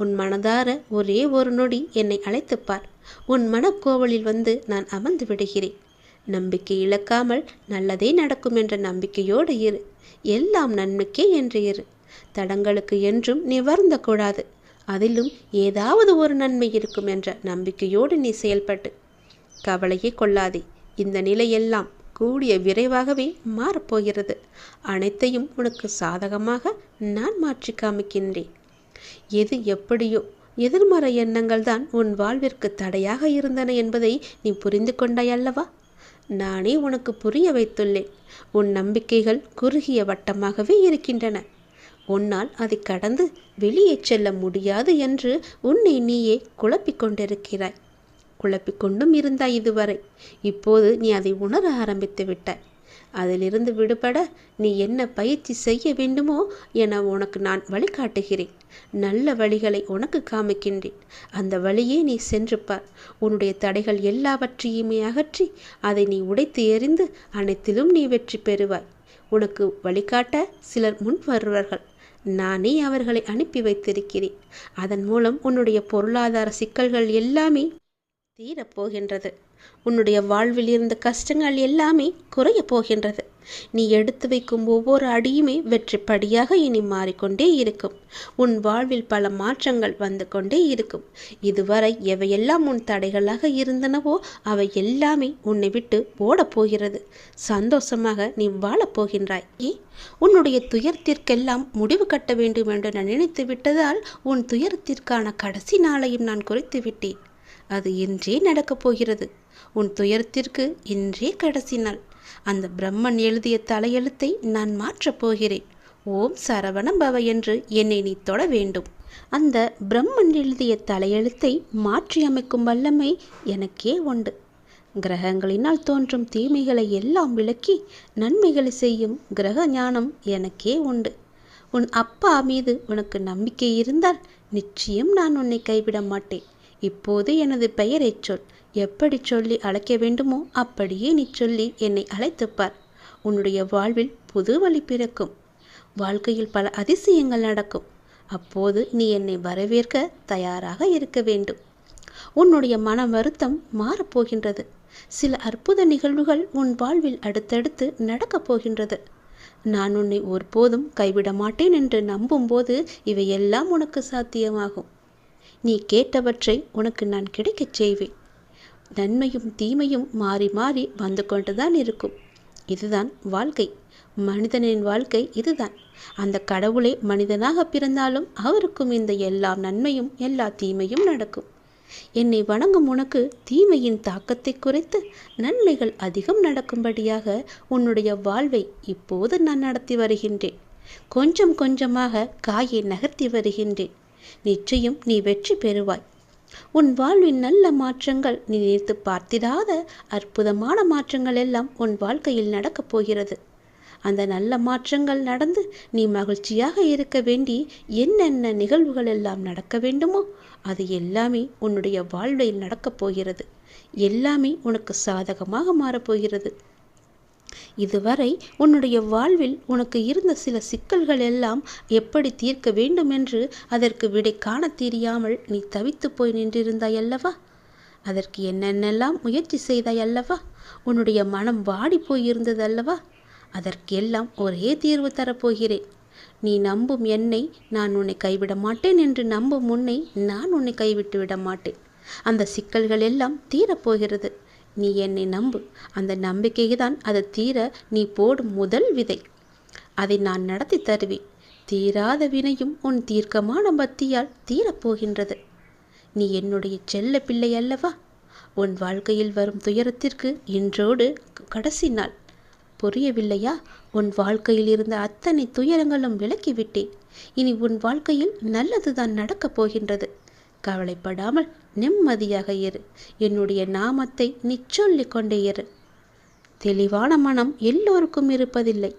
உன் மனதார ஒரே ஒரு நொடி என்னை அழைத்துப்பார். உன் மனக்கோவலில் வந்து நான் அமர்ந்து விடுகிறேன். நம்பிக்கை இழக்காமல் நல்லதே நடக்கும் என்ற நம்பிக்கையோடு இரு. எல்லாம் நன்மைக்கே என்று இரு. தடங்களுக்கு என்றும் நீ வருந்தக்கூடாது. அதிலும் ஏதாவது ஒரு நன்மை இருக்கும் என்ற நம்பிக்கையோடு நீ செயல்பட்டு கவலையே கொள்ளாதே. இந்த நிலையெல்லாம் கூடிய விரைவாகவே மாறப்போகிறது. அனைத்தையும் உனக்கு சாதகமாக நான் மாற்றி காமிக்கின்றேன். எது எப்படியோ எதிர்மறை எண்ணங்கள் தான் உன் வாழ்விற்கு தடையாக இருந்தன என்பதை நீ புரிந்து கொண்டாய் அல்லவா? நானே உனக்கு புரிய வைத்துள்ளேன். உன் நம்பிக்கைகள் குறுகிய வட்டமாகவே இருக்கின்றன. உன்னால் அதை கடந்து வெளியே செல்ல முடியாது என்று உன்னை நீயே குழப்பிக் கொண்டிருக்கிறாய். குழப்பிக்கொண்டும் இருந்தாய் இதுவரை. இப்போது நீ அதை உணர ஆரம்பித்து விட்டாய். அதிலிருந்து விடுபட நீ என்ன பயிற்சி செய்ய வேண்டுமோ என உனக்கு நான் வழிகாட்டுகிறேன். நல்ல வழிகளை உனக்கு காமிக்கின்றேன். அந்த வழியே நீ சென்று பார். உன்னுடைய தடைகள் எல்லாவற்றையுமே அகற்றி அதை நீ உடைத்து எறிந்து அனைத்திலும் நீ வெற்றி பெறுவாய். உனக்கு வழிகாட்ட சிலர் முன் வருவார்கள். நானே அவர்களை அனுப்பி வைத்திருக்கிறேன். அதன் மூலம் உன்னுடைய பொருளாதார சிக்கல்கள் எல்லாமே தீரப்போகின்றது. உன்னுடைய வாழ்வில் இருந்த கஷ்டங்கள் எல்லாமே குறைய போகின்றது. நீ எடுத்து வைக்கும் ஒவ்வொரு அடியுமே வெற்றி படியாக இனி மாறிக்கொண்டே இருக்கும். உன் வாழ்வில் பல மாற்றங்கள் வந்து கொண்டே இருக்கும். இதுவரை எவையெல்லாம் உன் தடைகளாக இருந்தனவோ அவை எல்லாமே உன்னை விட்டு ஓடப் போகிறது. சந்தோஷமாக நீ வாழப்போகின்றாய். உன்னுடைய துயரத்திற்கெல்லாம் முடிவு கட்ட வேண்டும் என்று நான் நினைத்து விட்டதால் உன் துயரத்திற்கான கடைசி நாளையும் நான் குறித்து விட்டேன். அது இன்றே நடக்கப் போகிறது. உன் துயரத்திற்கு இன்றே கடைசி நாள். அந்த பிரம்மன் எழுதிய தலையெழுத்தை நான் மாற்றப் போகிறேன். ஓம் சரவண பவ என்று என்னை நீ தொட வேண்டும். அந்த பிரம்மன் எழுதிய தலையெழுத்தை மாற்றி அமைக்கும் வல்லமை எனக்கே உண்டு. கிரகங்களினால் தோன்றும் தீமைகளை எல்லாம் விலக்கி நன்மைகளை செய்யும் கிரக ஞானம் எனக்கே உண்டு. உன் அப்பா மீது உனக்கு நம்பிக்கை இருந்தால் நிச்சயம் நான் உன்னை கைவிட மாட்டேன். இப்போது எனது பெயரை சொல். எப்படி சொல்லி அழைக்க வேண்டுமோ அப்படியே நீ சொல்லி என்னை அழைத்துப்பார். உன்னுடைய வாழ்வில் புது வழி பிறக்கும். வாழ்க்கையில் பல அதிசயங்கள் நடக்கும். அப்போது நீ என்னை வரவேற்க தயாராக இருக்க வேண்டும். உன்னுடைய மன வருத்தம் மாறப்போகின்றது. சில அற்புத நிகழ்வுகள் உன் வாழ்வில் அடுத்தடுத்து நடக்கப் போகின்றது. நான் உன்னை ஒருபோதும் கைவிட மாட்டேன் என்று நம்பும்போது இவையெல்லாம் உனக்கு சாத்தியமாகும். நீ கேட்டவற்றை உனக்கு நான் கிடைக்கச் செய்வேன். நன்மையும் தீமையும் மாறி மாறி வந்து கொண்டுதான் இருக்கும். இதுதான் வாழ்க்கை. மனிதனின் வாழ்க்கை இதுதான். அந்த கடவுளே மனிதனாக பிறந்தாலும் அவருக்கும் இந்த எல்லா நன்மையும் எல்லா தீமையும் நடக்கும். என்னை வணங்கும் உனக்கு தீமையின் தாக்கத்தை குறைத்து நன்மைகள் அதிகம் நடக்கும்படியாக உன்னுடைய வாழ்வை இப்போது நான் நடத்தி வருகின்றேன். கொஞ்சம் கொஞ்சமாக காயை நகர்த்தி வருகின்றேன். நிச்சயம் நீ வெற்றி பெறுவாய். உன் வாழ்வின் நல்ல மாற்றங்கள், நீ நினைத்து பார்த்திடாத அற்புதமான மாற்றங்கள் எல்லாம் உன் வாழ்க்கையில் நடக்கப் போகிறது. அந்த நல்ல மாற்றங்கள் நடந்து நீ மகிழ்ச்சியாக இருக்க வேண்டி என்னென்ன நிகழ்வுகள் எல்லாம் நடக்க வேண்டுமோ அது எல்லாமே உன்னுடைய வாழ்வில் நடக்கப் போகிறது. எல்லாமே உனக்கு சாதகமாக மாறப்போகிறது. இதுவரை உன்னுடைய வாழ்வில் உனக்கு இருந்த சில சிக்கல்கள் எல்லாம் எப்படி தீர்க்க வேண்டும் என்று அதற்கு விடை காண தெரியாமல் நீ தவித்து போய் நின்றிருந்தாய் அல்லவா? அதற்கு என்னென்னெல்லாம் முயற்சி செய்தாய் அல்லவா? உன்னுடைய மனம் வாடி போயிருந்தது அல்லவா? அதற்கெல்லாம் ஒரே தீர்வு தரப்போகிறேன். நீ நம்பும் என்னை நான் உன்னை கைவிட மாட்டேன் என்று நம்பும் உன்னை நான் உன்னை கைவிட்டு விட மாட்டேன். அந்த சிக்கல்கள் எல்லாம் தீரப்போகிறது. நீ என்னை நம்பு. அந்த நம்பிக்கைக்கு தான் அது தீர நீ போடும் முதல் விதை. அதை நான் நடத்தி தருவேன். தீராத வினையும் உன் தீர்க்கமான பக்தியால் தீரப்போகின்றது. நீ என்னுடைய செல்ல பிள்ளை அல்லவா? உன் வாழ்க்கையில் வரும் துயரத்திற்கு இன்றோடு கடைசி நாள். புரியவில்லையா? உன் வாழ்க்கையில் இருந்த அத்தனை துயரங்களும் விலக்கிவிட்டேன். இனி உன் வாழ்க்கையில் நல்லதுதான் நடக்கப் போகின்றது. கவலைப்படாமல் நிம்மதியாக இரு. என்னுடைய நாமத்தை நீ சொல்லிக் கொண்டே இரு. தெளிவான மனம் எல்லோருக்கும் இருப்பதில்லை.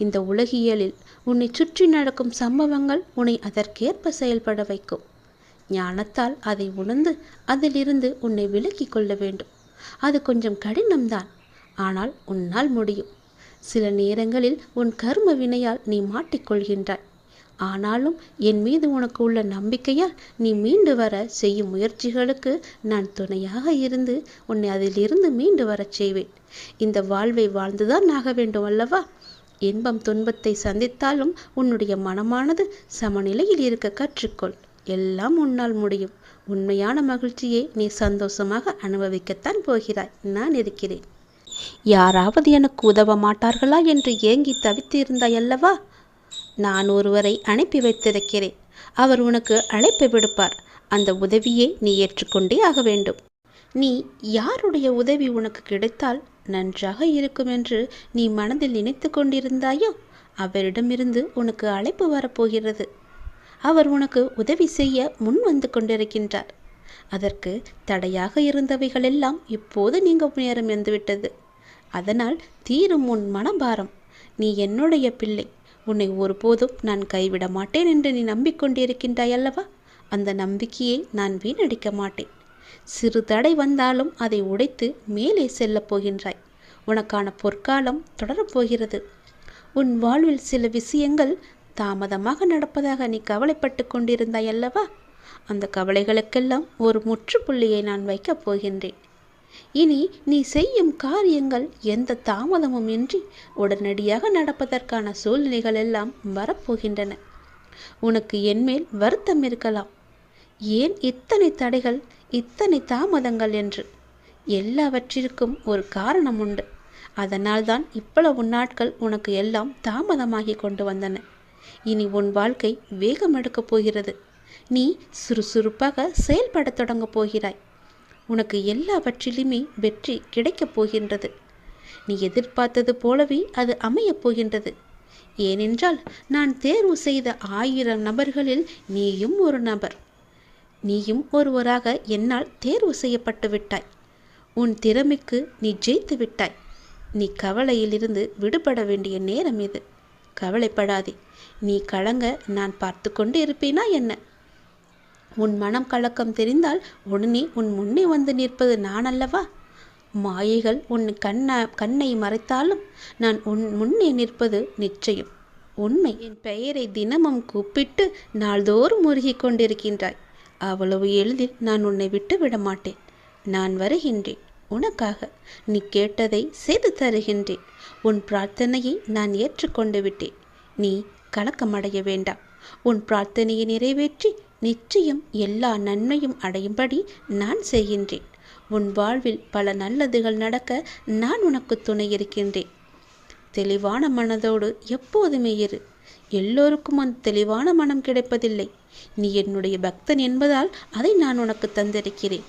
இந்த உலகியலில் உன்னை சுற்றி நடக்கும் சம்பவங்கள் உன்னை அதற்கேற்ப செயல்பட வைக்கும். ஞானத்தால் அதை உணர்ந்து அதிலிருந்து உன்னை விலக்கி கொள்ள வேண்டும். அது கொஞ்சம் கடினம்தான், ஆனால் உன்னால் முடியும். சில நேரங்களில் உன் கர்ம வினையால் நீ மாட்டிக்கொள்கின்றாய். ஆனாலும் என் மீது உனக்கு உள்ள நம்பிக்கையால் நீ மீண்டு வர செய்யும் முயற்சிகளுக்கு நான் துணையாக இருந்து உன்னை அதிலிருந்து மீண்டு வரச் செய்வேன். இந்த வாழ்வை வாழ்ந்துதான் ஆக வேண்டும் அல்லவா? இன்பம் துன்பத்தை சந்தித்தாலும் உன்னுடைய மனமானது சமநிலையில் இருக்க கற்றுக்கொள். எல்லாம் உன்னால் முடியும். உண்மையான மகிழ்ச்சியை நீ சந்தோஷமாக அனுபவிக்கத்தான் போகிறாய். நான் இருக்கிறேன். யாராவது எனக்கு உதவ மாட்டார்களா என்று ஏங்கி தவித்திருந்தாய் அல்லவா? நான் ஒருவரை அனுப்பி வைத்திருக்கிறேன். அவர் உனக்கு அழைப்பு விடுப்பார். அந்த உதவியை நீ ஏற்றுக்கொண்டே ஆக வேண்டும். நீ யாருடைய உதவி உனக்கு கிடைத்தால் நன்றாக இருக்கும் என்று நீ மனதில் நினைத்து கொண்டிருந்தாயோ அவரிடமிருந்து உனக்கு அழைப்பு வரப்போகிறது. அவர் உனக்கு உதவி செய்ய முன் வந்து கொண்டிருக்கின்றார். அதற்கு தடையாக இருந்தவைகளெல்லாம் இப்போது நீங்க நேரம் வந்துவிட்டது. அதனால் தீரும் உன் மனபாரம். நீ என்னுடைய பிள்ளை, உன்னை ஒருபோதும் நான் கைவிட மாட்டேன் என்று நீ நம்பிக்கொண்டிருக்கின்றாய் அல்லவா? அந்த நம்பிக்கையை நான் வீணடிக்க மாட்டேன். சிறு தடை வந்தாலும் அதை உடைத்து மேலே செல்லப் போகின்றாய். உனக்கான பொற்காலம் தொடரப்போகிறது. உன் வாழ்வில் சில விஷயங்கள் தாமதமாக நடப்பதாக நீ கவலைப்பட்டு கொண்டிருந்தாய் அல்லவா? அந்த கவலைகளுக்கெல்லாம் ஒரு முற்றுப்புள்ளியை நான் வைக்கப் போகின்றேன். இனி நீ செய்யும் காரியங்கள் எந்த தாமதமும் இன்றி உடனடியாக நடப்பதற்கான சூழ்நிலைகள் எல்லாம் வரப்போகின்றன. உனக்கு என்மேல் வருத்தம் இருக்கலாம். ஏன் இத்தனை தடைகள், இத்தனை தாமதங்கள் என்று. எல்லாவற்றிற்கும் ஒரு காரணம் உண்டு. அதனால்தான் இவ்வளவு நாட்கள் உனக்கு எல்லாம் தாமதமாகி கொண்டு வந்தன. இனி உன் வாழ்க்கை வேகம் எடுக்கப் போகிறது. நீ சுறுசுறுப்பாக செயல்படத் தொடங்கப் போகிறாய். உனக்கு எல்லாவற்றிலுமே வெற்றி கிடைக்கப் போகின்றது. நீ எதிர்பார்த்தது போலவே அது அமையப் போகின்றது. ஏனென்றால் நான் தேர்வு செய்த 1000 நபர்களில் நீயும் ஒரு நபர். நீயும் ஒருவராக என்னால் தேர்வு செய்யப்பட்டு விட்டாய். உன் திறமைக்கு நீ ஜெயித்து விட்டாய். நீ கவலையிலிருந்து விடுபட வேண்டிய நேரம் இது. கவலைப்படாதே. நீ கலங்க நான் பார்த்து கொண்டு இருப்பேனா என்ன? உன் மனம் கலக்கம் தெரிந்தால் உடனே உன் முன்னே வந்து நிற்பது நான் அல்லவா? மாயைகள் உன் கண்ணை மறைத்தாலும் நான் உன் முன்னே நிற்பது நிச்சயம், உண்மை. என் பெயரை தினமும் கூப்பிட்டு நாள்தோறும் முருகி கொண்டிருக்கின்றாய். அவ்வளவு எளிதில் நான் உன்னை விட்டு விட மாட்டேன். நான் வருகின்றேன் உனக்காக. நீ கேட்டதை செய்து தருகின்றேன். உன் பிரார்த்தனையை நான் ஏற்றுக்கொண்டு விட்டேன். நீ கலக்கமடைய வேண்டாம். உன் பிரார்த்தனையை நிறைவேற்றி நிச்சயம் எல்லா நன்மையும் அடையும்படி நான் செய்கின்றேன். உன் வாழ்வில் பல நல்லதுகள் நடக்க நான் உனக்கு துணை இருக்கின்றேன். தெளிவான மனதோடு எப்போதுமே இரு. எல்லோருக்கும் அந்த தெளிவான மனம் கிடைப்பதில்லை. நீ என்னுடைய பக்தன் என்பதால் அதை நான் உனக்கு தந்திருக்கிறேன்.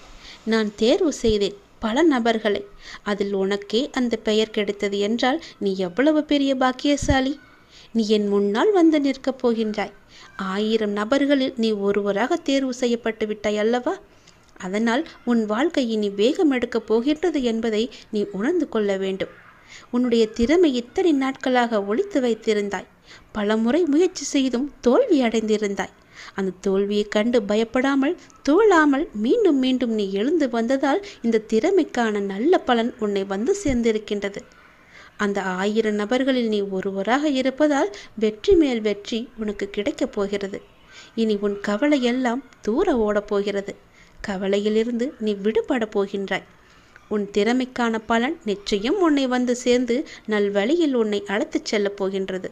நான் தேர்வு செய்தேன் பல நபர்களை. அதில் உனக்கே அந்த பெயர் கிடைத்தது என்றால் நீ எவ்வளவு பெரிய பாக்கியசாலி. நீ என் முன்னால் வந்து நிற்கப் போகின்றாய். 1000 நபர்களில் நீ ஒருவராக தேர்வு செய்யப்பட்டு விட்டாய் அல்லவா? அதனால் உன் வாழ்க்கை இனி வேகம் எடுக்கப் போகின்றது என்பதை நீ உணர்ந்து கொள்ள வேண்டும். உன்னுடைய திறமை இத்தனை நாட்களாக ஒளித்து வைத்திருந்தாய். பல முறை முயற்சி செய்தும் தோல்வி அடைந்திருந்தாய். அந்த தோல்வியை கண்டு பயப்படாமல் தோழாமல் மீண்டும் மீண்டும் நீ எழுந்து வந்ததால் இந்த திறமைக்கான நல்ல பலன் உன்னை வந்து சேர்ந்திருக்கின்றது. அந்த 1000 நபர்களில் நீ ஒருவராக இருப்பதால் வெற்றி மேல் வெற்றி உனக்கு கிடைக்கப் போகிறது. இனி உன் கவலையெல்லாம் தூர ஓடப் போகிறது. கவலையிலிருந்து நீ விடுபட போகின்றாய். உன் திறமைக்கான பலன் நிச்சயம் உன்னை வந்து சேர்ந்து நல்வழியில் உன்னை அழைத்துச் செல்லப் போகின்றது.